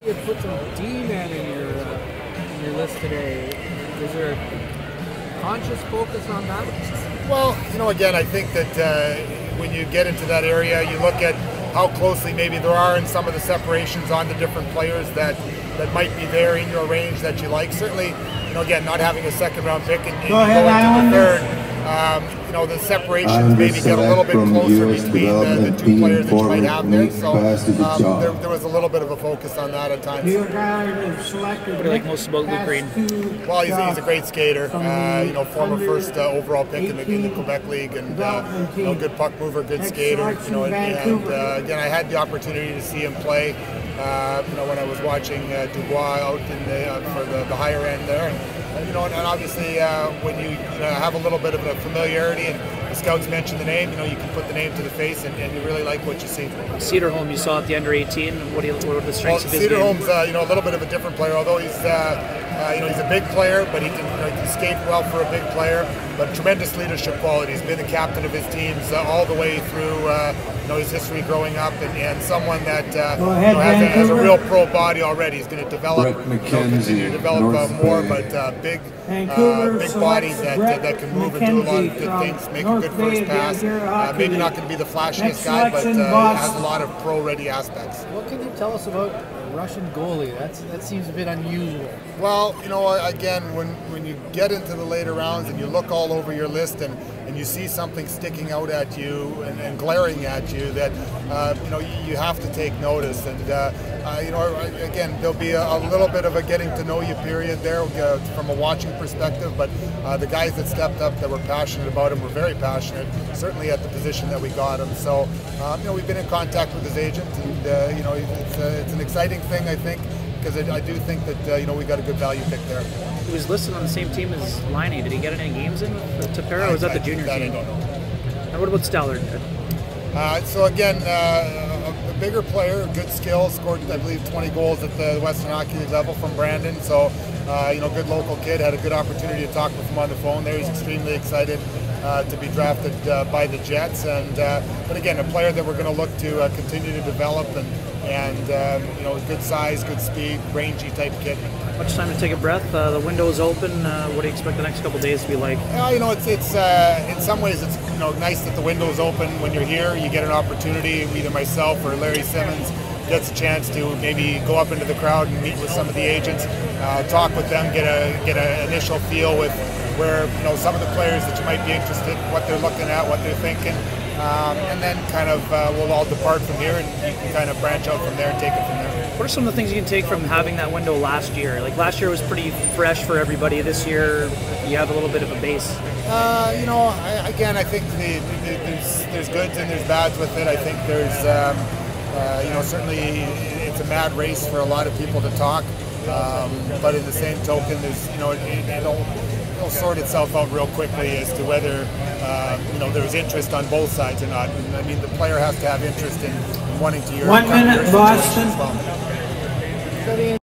You put some D-men in your list today. Is there a conscious focus on that? Well, again, I think that when you get into that area, you look at how closely maybe there are in some of the separations on the different players that might be there in your range that you like. Certainly, again, not having a second-round pick and going to the third. The separations maybe get a little bit closer between the two players that you might have there. So there was a little bit of a focus on that at times. What do you like most about Luke Green? Well, he's a great skater. Former first overall pick in the Quebec League, and good puck mover, good skater. Again, I had the opportunity to see him play. When I was watching Dubois out for the higher end there. And obviously when you have a little bit of a familiarity and the scouts mention the name, you can put the name to the face and you really like what you see. Cederholm, you saw at the under 18. What are the strengths of his game? Cederholm's a little bit of a different player, although he's he's a big player, but he can skate well for a big player. But tremendous leadership quality. He's been the captain of his teams all the way through his history growing up, and someone that has a real pro body already. He's going to develop, continue to develop more, but big body that can move and do a lot of good things, make a good first pass. Maybe not going to be the flashiest guy, but has a lot of pro-ready aspects. What can you tell us about a Russian goalie? That seems a bit unusual. Well, again, when you get into the later rounds and you look all over your list and you see something sticking out at you and glaring at you that you have to take notice. And again, there'll be a little bit of a getting to know you period there from a watching perspective. But the guys that stepped up that were passionate about him were very passionate, certainly at the position that we got him. So we've been in contact with his agent, and it's an exciting thing, I think, because I do think that we got a good value pick there. He was listed on the same team as Liney. Did he get any games in with Tapera, or was that the junior team? I don't know. And what about Stallard? So again, a bigger player, good skill, scored I believe 20 goals at the Western Hockey League level from Brandon. So good local kid, had a good opportunity to talk with him on the phone there. He's extremely excited to be drafted by the Jets, but again, a player that we're going to look to continue to develop and good size, good speed, rangy type kid. Much time to take a breath. The window is open. What do you expect the next couple of days to be like? It's in some ways it's nice that the window is open. When you're here, you get an opportunity. Either myself or Larry Simmons gets a chance to maybe go up into the crowd and meet with some of the agents, talk with them, get an initial feel with where some of the players that you might be interested, what they're looking at, what they're thinking, and then kind of we'll all depart from here, and you can kind of branch out from there and take it from there. What are some of the things you can take from having that window last year? Like last year was pretty fresh for everybody. This year you have a little bit of a base. Again, I think there's goods and there's bads with it. I think there's certainly it's a mad race for a lot of people to talk, but in the same token, there's it'll sort itself out real quickly as to whether there's interest on both sides or not. And, I mean, the player has to have interest in wanting to hear. 1 minute, Boston. As well.